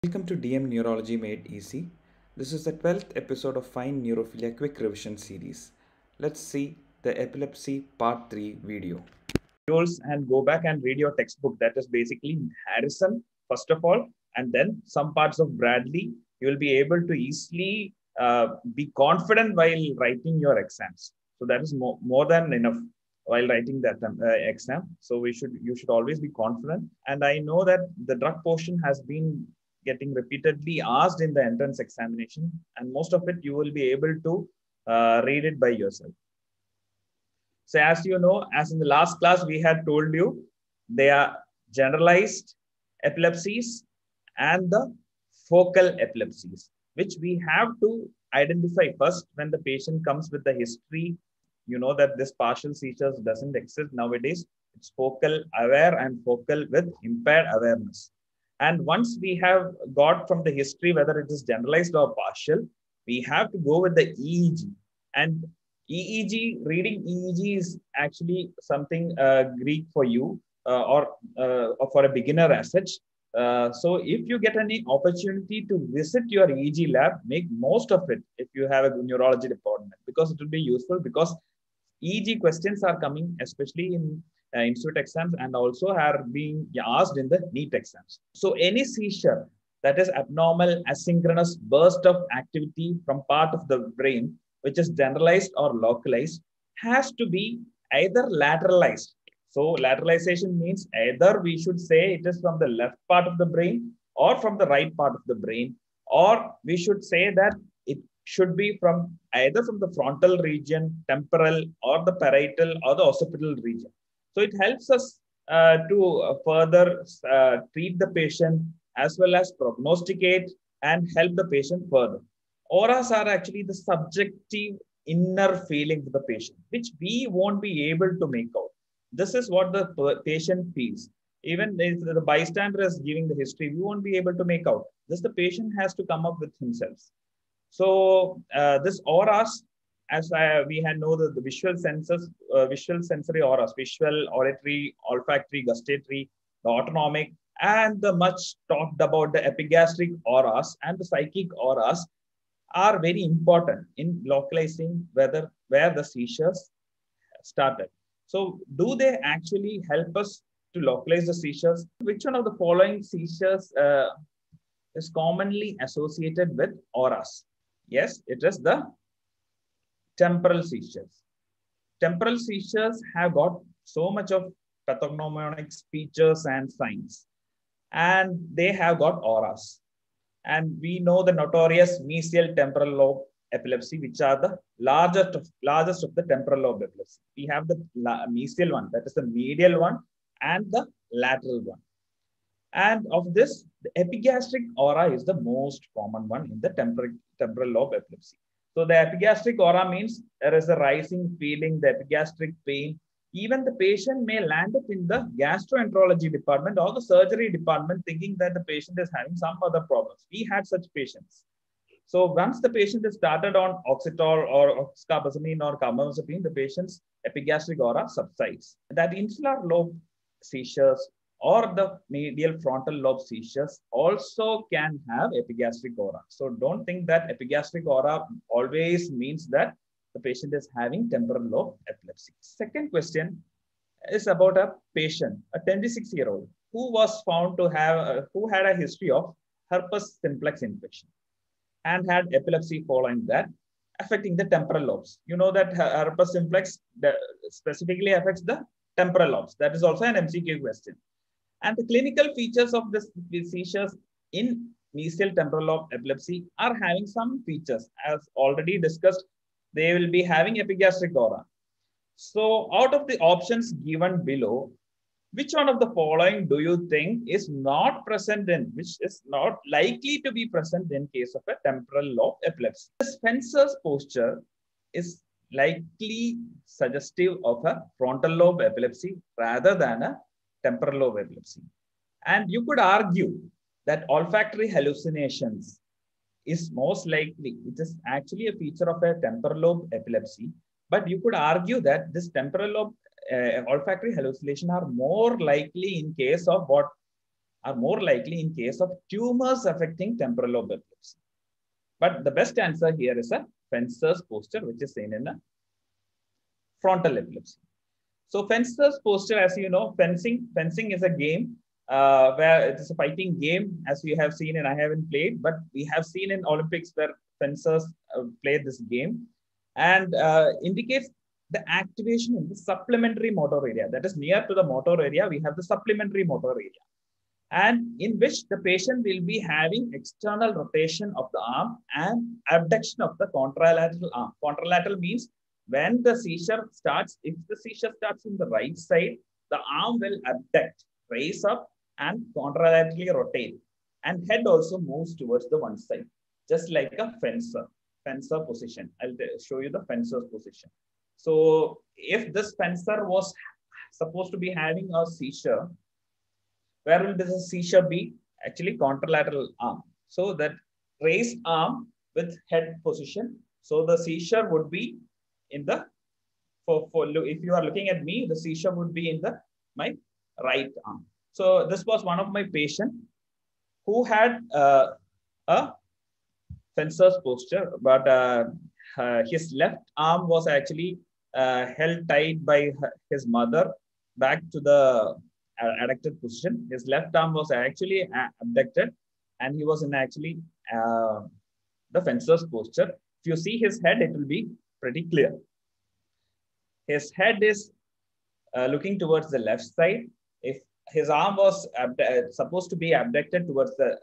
Welcome to DM Neurology Made Easy. This is the 12th episode of Fine Neurophilia Quick Revision series. Let's see the Epilepsy Part 3 video. And go back and read your textbook. That is basically Harrison, first of all, and then some parts of Bradley. You will be able to easily be confident while writing your exams. So that is more than enough while writing that exam. So you should always be confident. And I know that the drug portion has been getting repeatedly asked in the entrance examination, and most of it you will be able to read it by yourself. So as you know, as in the last class, we had told you, they are generalized epilepsies and the focal epilepsies, which we have to identify first when the patient comes with the history. You know that this partial seizures doesn't exist nowadays. It's focal aware and focal with impaired awareness. And once we have got from the history whether it is generalized or partial, we have to go with the EEG. And EEG, reading EEG is actually something Greek for you or for a beginner as such. So if you get any opportunity to visit your EEG lab, make most of it if you have a neurology department, because it will be useful, because EEG questions are coming, especially in institute exams, and also are being asked in the NEET exams. So any seizure that is abnormal asynchronous burst of activity from part of the brain, which is generalized or localized, has to be either lateralized. So lateralization means either we should say it is from the left part of the brain or from the right part of the brain, or we should say that it should be from either from the frontal region, temporal, or the parietal, or the occipital region. So it helps us to further treat the patient as well as prognosticate and help the patient further. Auras are actually the subjective inner feeling of the patient, which we won't be able to make out. This is what the patient feels. Even if the bystander is giving the history, we won't be able to make out. This the patient has to come up with himself. So this auras, as we had know the visual senses, visual sensory auras, visual, auditory, olfactory, gustatory, the autonomic, and the much talked about the epigastric auras and the psychic auras are very important in localizing where the seizures started. So do they actually help us to localize the seizures? Which one of the following seizures is commonly associated with auras? Yes, it is the temporal seizures. Temporal seizures have got so much of pathognomonic features and signs, and they have got auras. And we know the notorious mesial temporal lobe epilepsy, which are the largest of the temporal lobe epilepsy. We have the mesial one, that is the medial one, and the lateral one. And of this, the epigastric aura is the most common one in the temporal lobe epilepsy. So the epigastric aura means there is a rising feeling, the epigastric pain. Even the patient may land up in the gastroenterology department or the surgery department thinking that the patient is having some other problems. We had such patients. So once the patient is started on Oxetol or oxcarbazepine or carbamazepine, the patient's epigastric aura subsides. That insular lobe seizures or the medial frontal lobe seizures also can have epigastric aura. So don't think that epigastric aura always means that the patient is having temporal lobe epilepsy. Second question is about a patient, a 26-year-old, who was found to have, who had a history of herpes simplex infection and had epilepsy following that, affecting the temporal lobes. You know that herpes simplex specifically affects the temporal lobes. That is also an MCQ question. And the clinical features of this seizures in mesial temporal lobe epilepsy are having some features. As already discussed, they will be having epigastric aura. So out of the options given below, which one of the following do you think is not present in, which is not likely to be present in case of a temporal lobe epilepsy? The Spencer's posture is likely suggestive of a frontal lobe epilepsy rather than a temporal lobe epilepsy. And you could argue that olfactory hallucinations is most likely, it is actually a feature of a temporal lobe epilepsy. But you could argue that this temporal lobe olfactory hallucination are more likely in case of what are more likely in case of tumors affecting temporal lobe epilepsy. But the best answer here is a Fencer's posture, which is seen in the frontal epilepsy. So Fencer's posture, as you know, fencing is a game where it is a fighting game, as we have seen, and I haven't played, but we have seen in Olympics where fencers play this game, and indicates the activation in the supplementary motor area. That is near to the motor area, we have the supplementary motor area, and in which the patient will be having external rotation of the arm and abduction of the contralateral arm. Contralateral means when the seizure starts, if the seizure starts in the right side, the arm will abduct, raise up, and contralaterally rotate. And head also moves towards the one side, just like a fencer position. I'll show you the fencer's position. So if this fencer was supposed to be having a seizure, where will this seizure be? Actually, contralateral arm. So that raised arm with head position. So the seizure would be in the, if you are looking at me, the seizure would be in my right arm. So this was one of my patients who had a fencer's posture, but his left arm was actually held tight by his mother back to the adducted position. His left arm was actually abducted, and he was in actually the fencer's posture. If you see his head, it will be pretty clear. His head is looking towards the left side. If his arm was supposed to be abducted towards the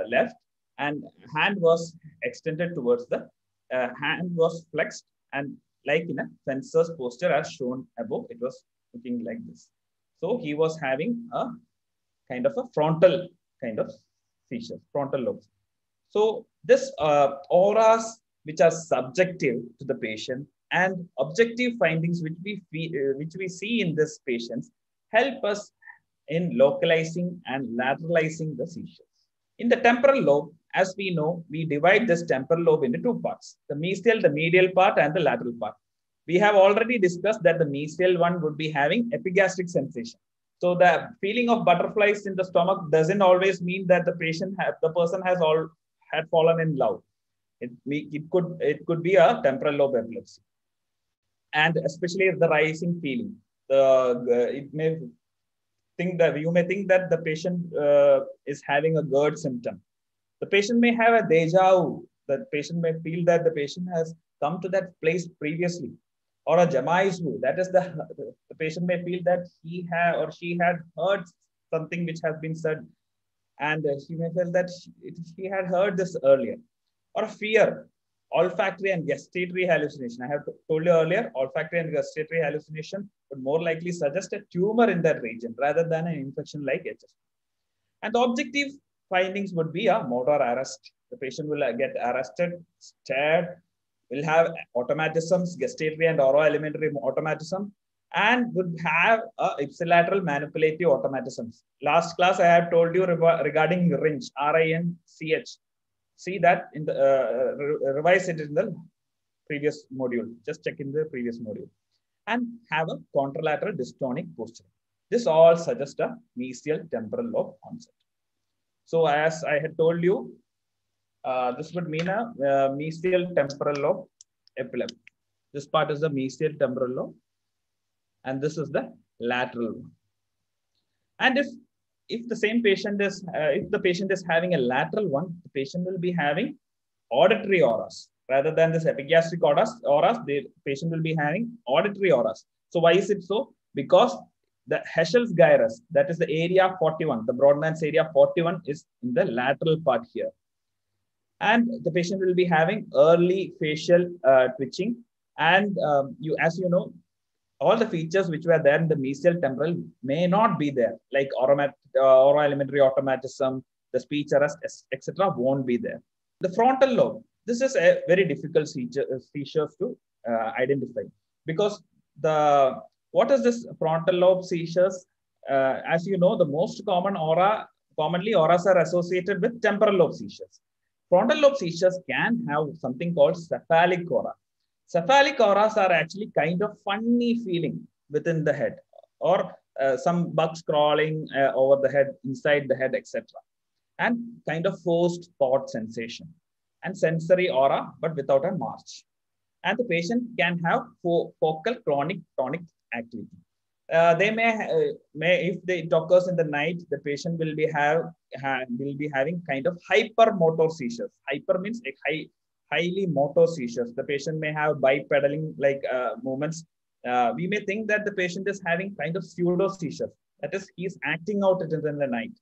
left, and hand was extended towards the hand was flexed, and like in a fencer's posture as shown above, it was looking like this. So he was having a kind of a frontal kind of seizure, frontal lobe. So this auras which are subjective to the patient and objective findings which we see in this patients help us in localizing and lateralizing the seizures. In the temporal lobe, as we know, we divide this temporal lobe into two parts, the mesial, the medial part, and the lateral part. We have already discussed that the mesial one would be having epigastric sensation. So the feeling of butterflies in the stomach doesn't always mean that the person has had fallen in love. It could be a temporal lobe epilepsy, and especially the rising feeling. You may think that the patient is having a GERD symptom. The patient may have a deja vu. The patient may feel that the patient has come to that place previously, or a jamais vu. That is the patient may feel that he or she had heard something which has been said, and she may feel that she had heard this earlier. Or fear, olfactory and gustatory hallucination. I have told you earlier, olfactory and gustatory hallucination would more likely suggest a tumor in that region rather than an infection like HS. And the objective findings would be a motor arrest. The patient will get arrested, stared, will have automatisms, gustatory and oroelementary automatism, and would have ipsilateral manipulative automatisms. Last class, I have told you regarding RINCH, R-I-N-C-H. See that in the revise it in the previous module. Just check in the previous module. And have a contralateral dystonic posture. This all suggests a mesial temporal lobe onset. So as I had told you, this would mean a mesial temporal lobe epilepsy. This part is the mesial temporal lobe, and this is the lateral one. And if the same patient is, if the patient is having a lateral one, the patient will be having auditory auras. Rather than this epigastric auras, the patient will be having auditory auras. So why is it so? Because the Heschel's gyrus, that is the area 41, the Brodmann's area 41 is in the lateral part here. And the patient will be having early facial twitching. And as you know, all the features which were there in the mesial temporal may not be there, like oroelementary automatism, the speech arrest, etc. won't be there. The frontal lobe, this is a very difficult seizures to identify, because what is this frontal lobe seizures? As you know, the most commonly auras are associated with temporal lobe seizures. Frontal lobe seizures can have something called cephalic aura. Cephalic auras are actually kind of funny feeling within the head, or some bugs crawling over the head, inside the head, etc. And kind of forced thought sensation and sensory aura, but without a march. And the patient can have focal chronic tonic activity. They if it occurs in the night, the patient will will be having kind of hypermotor seizures. Hyper means a highly motor seizures. The patient may have bipedaling like movements. We may think that the patient is having kind of pseudo seizures. That is, he is acting out it in the night,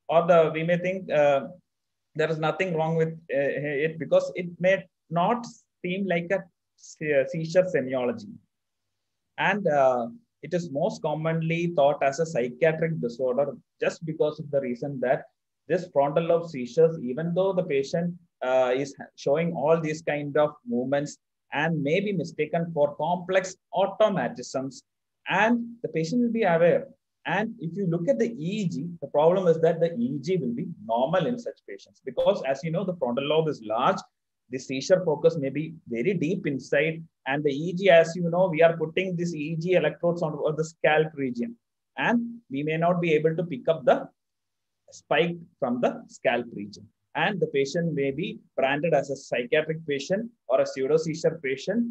or we may think there is nothing wrong with it because it may not seem like a seizure semiology. And it is most commonly thought as a psychiatric disorder just because of the reason that this frontal lobe seizures, even though the patient is showing all these kind of movements and may be mistaken for complex automatisms, and the patient will be aware. And if you look at the EEG, the problem is that the EEG will be normal in such patients because, as you know, the frontal lobe is large. The seizure focus may be very deep inside, and the EEG, as you know, we are putting this EEG electrodes on the scalp region, and we may not be able to pick up the spike from the scalp region. And the patient may be branded as a psychiatric patient or a pseudo seizure patient.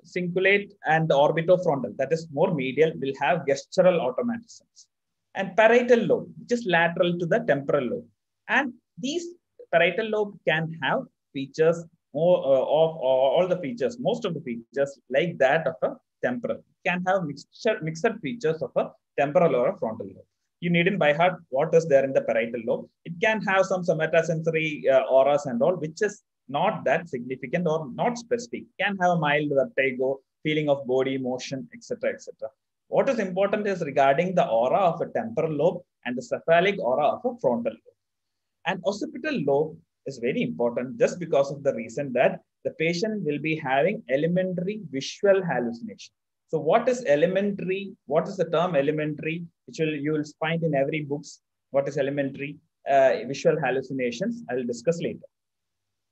Cingulate and the orbitofrontal, that is more medial, will have gestural automatisms. And parietal lobe, which is lateral to the temporal lobe. And these parietal lobe can have features of all the features, most of the features like that of a temporal. It can have mixed features of a temporal or a frontal lobe. You needn't by heart what is there in the parietal lobe. It can have some somatosensory auras and all, which is not that significant or not specific. It can have a mild vertigo, feeling of body motion, etc., etc. What is important is regarding the aura of a temporal lobe and the cephalic aura of a frontal lobe. And occipital lobe is very important just because of the reason that the patient will be having elementary visual hallucination. So what is elementary? What is the term elementary? Which you will find in every books. What is elementary visual hallucinations? I will discuss later.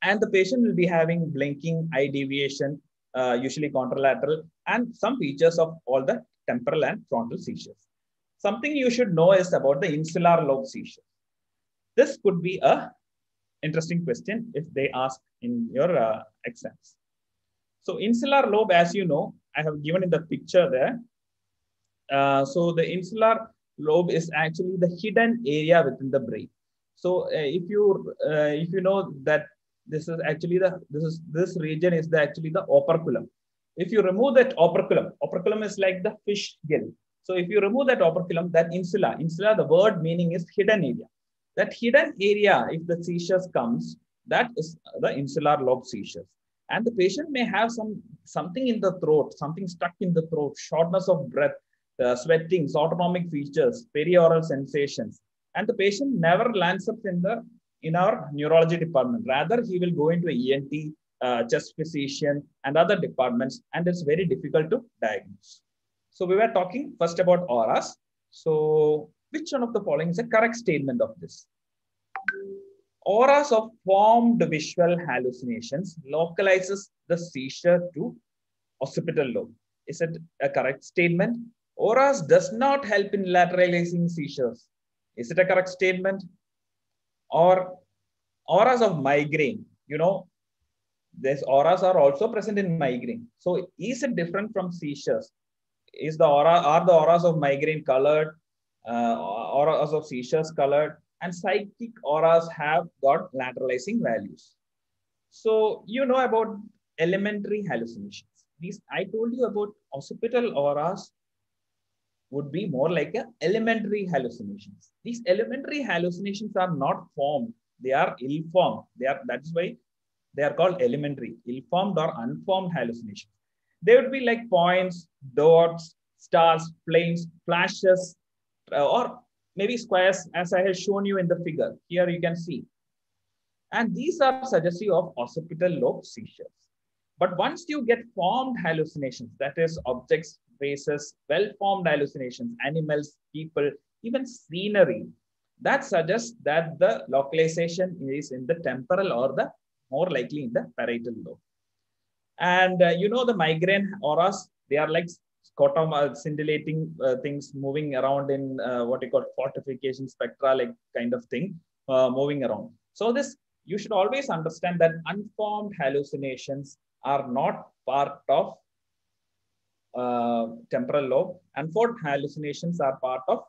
And the patient will be having blinking, eye deviation, usually contralateral, and some features of all the temporal and frontal seizures. Something you should know is about the insular lobe seizure. This could be a interesting question if they ask in your exams. So insular lobe, as you know, I have given in the picture there. So the insular lobe is actually the hidden area within the brain. So if you know that this is actually this region is actually the operculum. If you remove that operculum is like the fish gill. So if you remove that operculum, that insula, the word meaning is hidden area. That hidden area, if the seizures comes, that is the insular lobe seizures. And the patient may have something in the throat, something stuck in the throat, shortness of breath, sweating, autonomic features, perioral sensations. And the patient never lands up in our neurology department. Rather, he will go into a ENT, chest physician, and other departments, and it's very difficult to diagnose. So we were talking first about auras. So which one of the following is a correct statement of this? Auras of formed visual hallucinations localizes the seizure to occipital lobe. Is it a correct statement? Auras does not help in lateralizing seizures. Is it a correct statement? Or auras of migraine, you know, these auras are also present in migraine. So is it different from seizures? Are the auras of migraine colored? Auras of seizures colored? And psychic auras have got lateralizing values. So you know about elementary hallucinations. These I told you about occipital auras would be more like a elementary hallucinations. These elementary hallucinations are not formed; they are ill-formed. That's why they are called elementary, ill-formed or unformed hallucinations. They would be like points, dots, stars, flames, flashes, or maybe squares, as I have shown you in the figure. Here you can see. And these are suggestive of occipital lobe seizures. But once you get formed hallucinations, that is objects, faces, well-formed hallucinations, animals, people, even scenery, that suggests that the localization is in the temporal or the more likely in the parietal lobe. And you know the migraine auras, they are like scintillating things moving around in what you call fortification spectra, like kind of thing moving around. So this, you should always understand that unformed hallucinations are not part of temporal lobe, and formed hallucinations are part of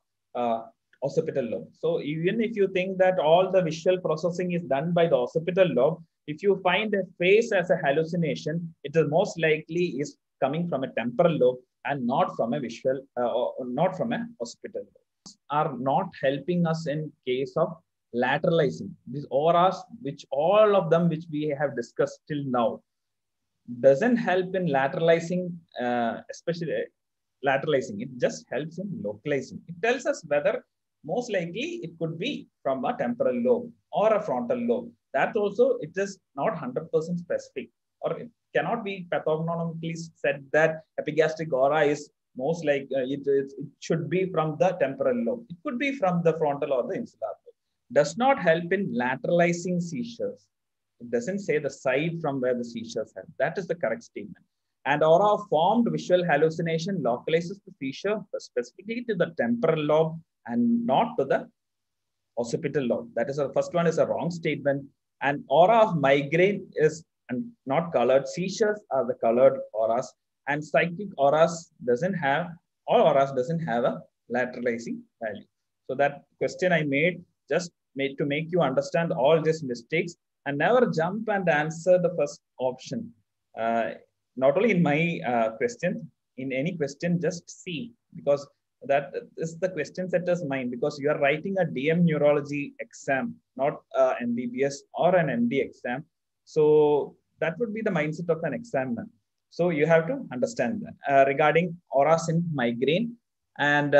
occipital lobe. So even if you think that all the visual processing is done by the occipital lobe, if you find a face as a hallucination, it is most likely is coming from a temporal lobe and not from a visual, or not from a occipital lobe. Are not helping us in case of lateralizing these auras, which all of them which we have discussed till now, doesn't help in lateralizing, especially lateralizing. It just helps in localizing. It tells us whether most likely it could be from a temporal lobe or a frontal lobe. That also, it is not 100% specific, or it cannot be pathognomically said that epigastric aura is most like it should be from the temporal lobe. It could be from the frontal or the insular lobe. Does not help in lateralizing seizures. It doesn't say the side from where the seizures have. That is the correct statement. And aura of formed visual hallucination localizes the seizure specifically to the temporal lobe and not to the occipital lobe. That is the first one is a wrong statement. And aura of migraine is not colored. Seizures are the colored auras, and psychic auras doesn't have, all auras doesn't have a lateralizing value. So that question I made just made to make you understand all these mistakes, and never jump and answer the first option. Not only in my question, in any question, just see, because that is the question setter's mind, because you are writing a DM neurology exam, not MBBS or an MD exam. So that would be the mindset of an examiner. So you have to understand that regarding auras in migraine and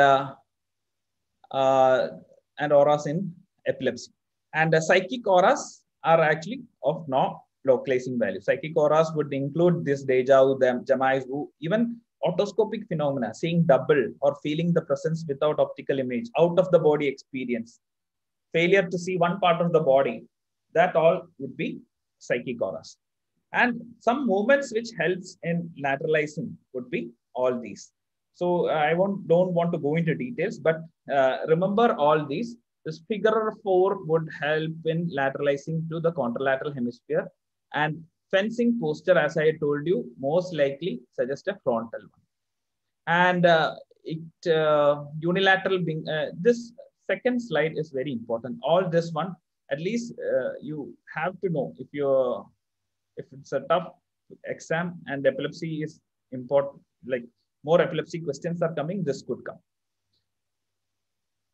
auras in epilepsy. And psychic auras are actually of no localizing value. Psychic auras would include this deja vu, jamais vu, even autoscopic phenomena, seeing double or feeling the presence without optical image, out of the body experience, failure to see one part of the body, that all would be psychic auras. And some movements which helps in lateralizing would be all these. So I don't want to go into details, but remember all these. This figure 4 would help in lateralizing to the contralateral hemisphere, and fencing posture, as I told you, most likely suggest a frontal one. And unilateral being, this second slide is very important. All this one, at least you have to know if it's a tough exam and epilepsy is important, like more epilepsy questions are coming, this could come.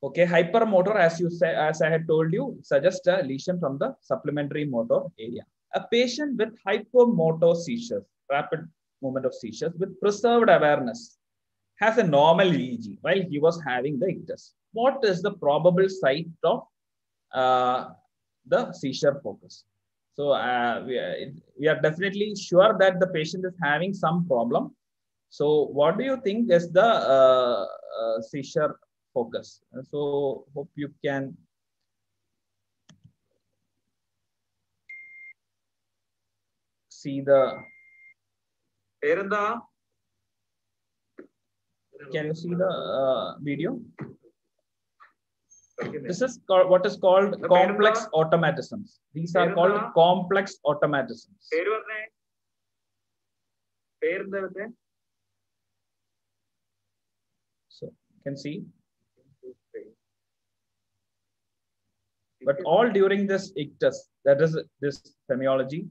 Okay, hypermotor, as you say, as I had told you, suggests a lesion from the supplementary motor area. A patient with hypermotor seizures, rapid movement of seizures with preserved awareness, has a normal EEG while he was having the ictus. What is the probable site of the seizure focus? So we are definitely sure that the patient is having some problem. So what do you think is the seizure focus? So hope you can see the. Can you see the video? This is what is called complex automatisms. These are called complex automatisms. So you can see. But all during this ictus, that is this semiology.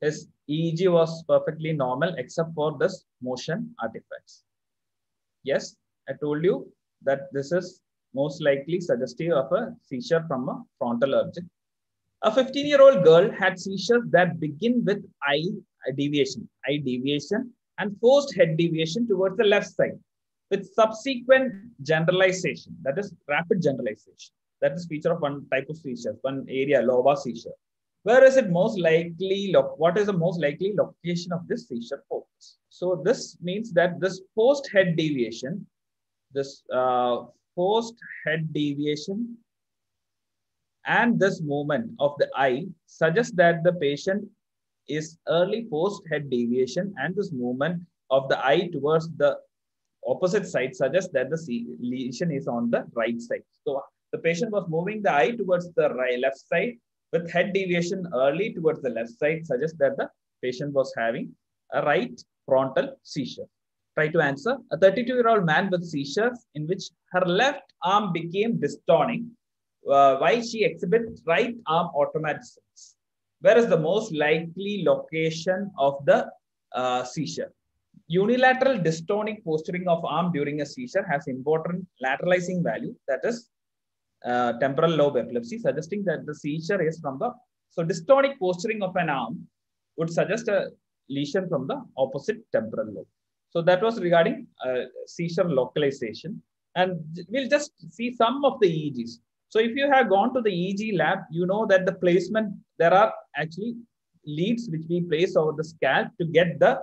His EEG was perfectly normal except for this motion artifacts. Yes, I told you that this is most likely suggestive of a seizure from a frontal object. A 15-year-old girl had seizures that begin with eye deviation and forced head deviation towards the left side, with subsequent generalization, that is rapid generalization. That is feature of one type of seizure, one area, lobar seizure. Where is it most likely, what is the most likely location of this seizure focus? So this means that this forced head deviation, and this movement of the eye suggests that the patient is early post head deviation, and this movement of the eye towards the opposite side suggests that the lesion is on the right side. So the patient was moving the eye towards the left side with head deviation early towards the left side, suggests that the patient was having a right frontal seizure. Try to answer. A 32-year-old man with seizures in which her left arm became dystonic while she exhibits right arm automatisms. Where is the most likely location of the seizure? Unilateral dystonic posturing of arm during a seizure has important lateralizing value, that is temporal lobe epilepsy, suggesting that the seizure is from the, so dystonic posturing of an arm would suggest a lesion from the opposite temporal lobe. So that was regarding seizure localization. And we'll just see some of the EEGs. So if you have gone to the EEG lab, you know that the placement, there are actually leads which we place over the scalp to get the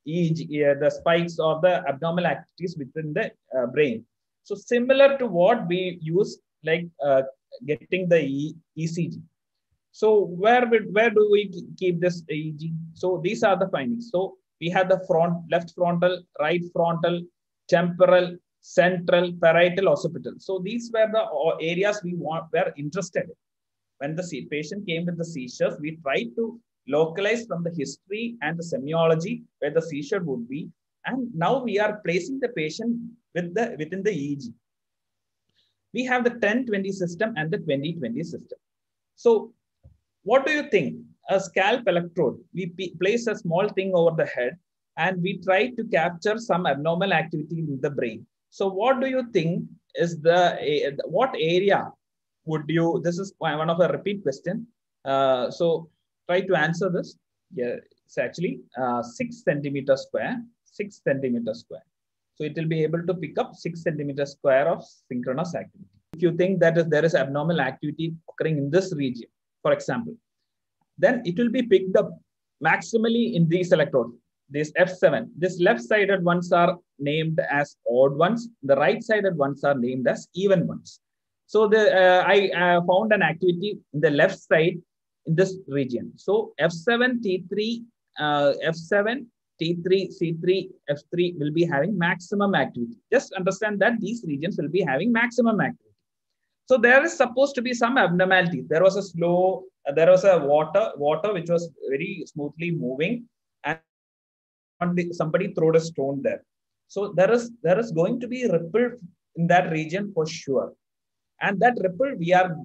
EEG, the spikes or the abnormal activities within the brain. So similar to what we use, like getting the ECG. So where do we keep this EEG? So these are the findings. So we have the left frontal, right frontal, temporal, central, parietal, occipital. So these were the areas we were interested in. When the patient came with the seizures, we tried to localize from the history and the semiology where the seizure would be. And now we are placing the patient within the EEG. We have the 10-20 system and the 20-20 system. So what do you think? A scalp electrode, we place a small thing over the head and we try to capture some abnormal activity in the brain. So what do you think is what area would you, this is one of a repeat question. So try to answer this. Yeah, it's actually 6 centimeters square, 6 centimeters square. So it will be able to pick up 6 centimeters square of synchronous activity. If you think that there is abnormal activity occurring in this region, for example, then it will be picked up maximally in these electrodes. This F7, this left-sided ones are named as odd ones. The right-sided ones are named as even ones. So I found an activity in the left side in this region. So F7, T3, F7, T3, C3, F3 will be having maximum activity. Just understand that these regions will be having maximum activity. So there is supposed to be some abnormality. There was a water which was very smoothly moving, and somebody threw a stone there. So there is going to be a ripple in that region for sure. And that ripple we are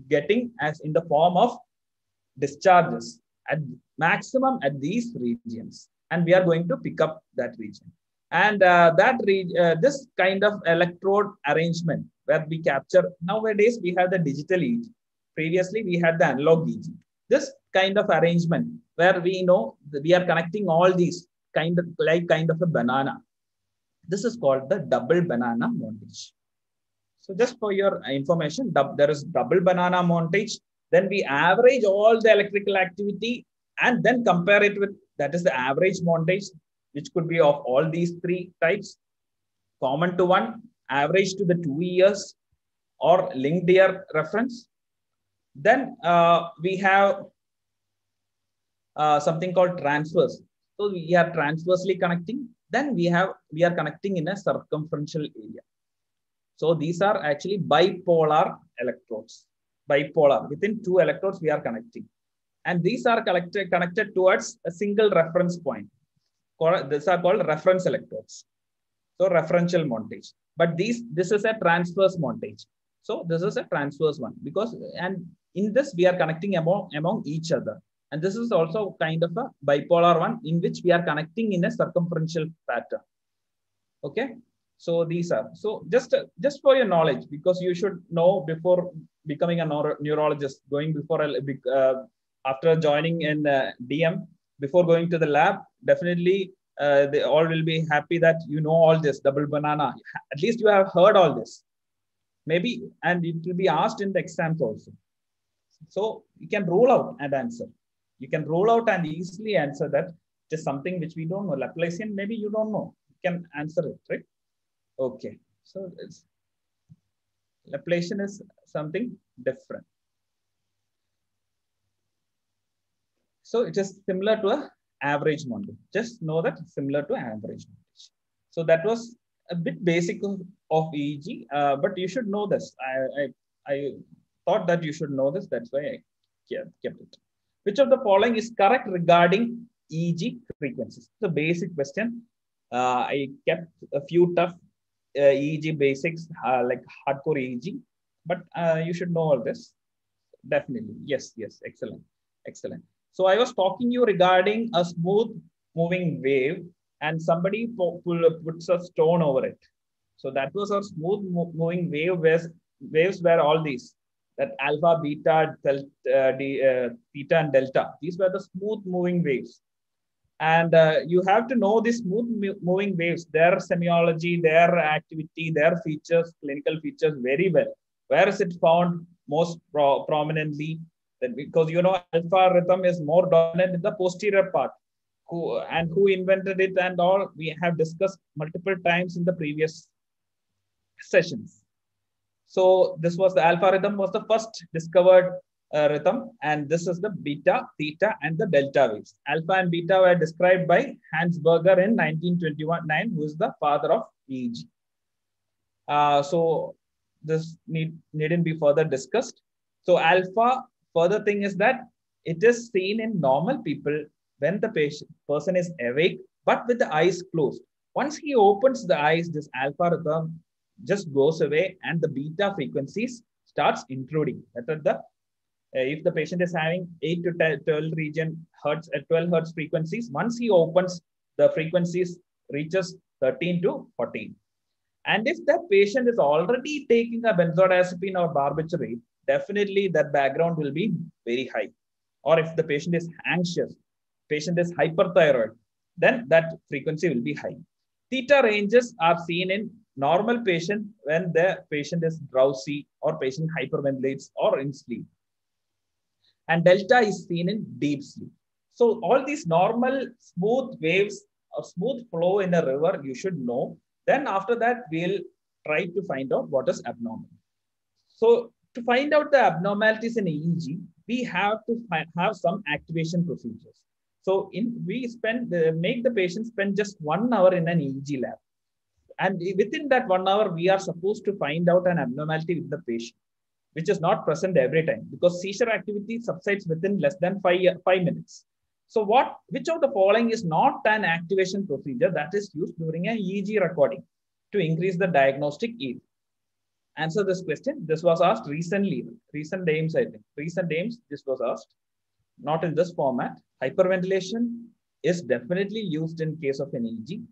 getting as in the form of discharges at maximum at these regions. And we are going to pick up that region. And this kind of electrode arrangement where we capture, nowadays we have the digital EEG. Previously we had the analog EEG. This kind of arrangement where we know that we are connecting all these kind of a banana. This is called the double banana montage. So just for your information, there is double banana montage. Then we average all the electrical activity and then compare it with, that is the average montage, which could be of all these 3 types, common to one, average to the 2 years, or linked year reference. Then we have something called transverse. So we are transversely connecting. Then we are connecting in a circumferential area. So these are actually bipolar electrodes. Bipolar, within 2 electrodes we are connecting. And these are connected towards a single reference point. These are called reference electrodes. So referential montage. But this is a transverse montage. So this is a transverse one, because, and in this we are connecting among each other. And this is also kind of a bipolar one in which we are connecting in a circumferential pattern. Okay. So these are, so just for your knowledge, because you should know before becoming a neurologist, going before after joining in DM, before going to the lab, definitely they all will be happy that you know all this double banana. At least you have heard all this, maybe, and it will be asked in the exams also. So you can rule out and answer. You can rule out and easily answer that it is something which we don't know. Laplacian, maybe you don't know. You can answer it, right? Okay, so Laplacian is something different. So it is similar to a average montage. Just know that it's similar to average montage. So that was a bit basic of EEG, but you should know this. I thought that you should know this. That's why I kept it. Which of the following is correct regarding EEG frequencies? The basic question. I kept a few tough EEG basics like hardcore EEG, but you should know all this. Definitely. Yes, yes. Excellent. Excellent. So I was talking you regarding a smooth moving wave and somebody puts a stone over it. So that was a smooth moving wave where waves were all these, that alpha, beta, theta and delta. These were the smooth moving waves. And you have to know these smooth moving waves, their semiology, their activity, their features, clinical features very well. Where is it found most prominently? That because you know alpha rhythm is more dominant in the posterior part. Who invented it and all, we have discussed multiple times in the previous sessions. So this was the alpha rhythm was the first discovered rhythm, and this is the beta, theta, and the delta waves. Alpha and beta were described by Hans Berger in 1921, who is the father of EEG. So this needn't be further discussed. So alpha, further thing is that it is seen in normal people when the person is awake, but with the eyes closed. Once he opens the eyes, this alpha rhythm just goes away and the beta frequencies starts intruding. That is the if the patient is having 8 to 12 region hertz at 12 hertz frequencies, once he opens, the frequencies reaches 13 to 14. And if that patient is already taking a benzodiazepine or barbiturate, definitely that background will be very high. Or if the patient is anxious, patient is hyperthyroid, then that frequency will be high. Theta ranges are seen in normal patient when the patient is drowsy or patient hyperventilates or in sleep. And delta is seen in deep sleep. So all these normal smooth waves or smooth flow in a river, you should know. Then after that, we'll try to find out what is abnormal. So to find out the abnormalities in EEG, we have to have some activation procedures. So we make the patient spend just 1 hour in an EEG lab. And within that 1 hour, we are supposed to find out an abnormality with the patient, which is not present every time because seizure activity subsides within less than 5 minutes. So which of the following is not an activation procedure that is used during an EEG recording to increase the diagnostic yield? Answer this question. This was asked recently, recent aims, I think. Recent aims, this was asked, not in this format. Hyperventilation is definitely used in case of an EEG.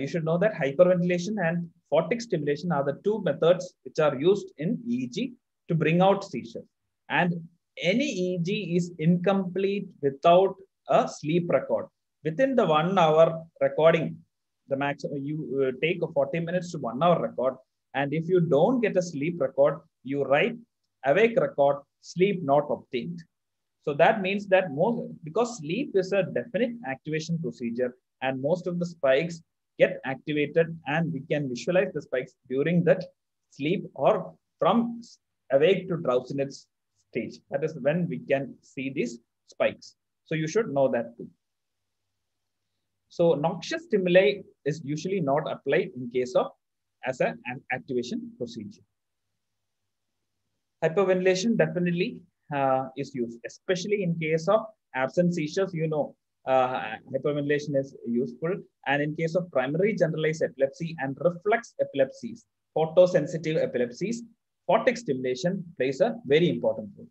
You should know that hyperventilation and photic stimulation are the two methods which are used in EEG to bring out seizures. And any EEG is incomplete without a sleep record. Within the 1 hour recording, the maximum you take a 40 minutes to 1 hour record. And if you don't get a sleep record, you write awake record, sleep not obtained. So that means that because sleep is a definite activation procedure and most of the spikes get activated and we can visualize the spikes during that sleep or from awake to drowsiness stage. That is when we can see these spikes. So you should know that too. So noxious stimuli is usually not applied in case of as an activation procedure. Hyperventilation definitely is used, especially in case of absent seizures. You know, hyperventilation is useful. And in case of primary generalized epilepsy and reflex epilepsies, photosensitive epilepsies, photic stimulation plays a very important role.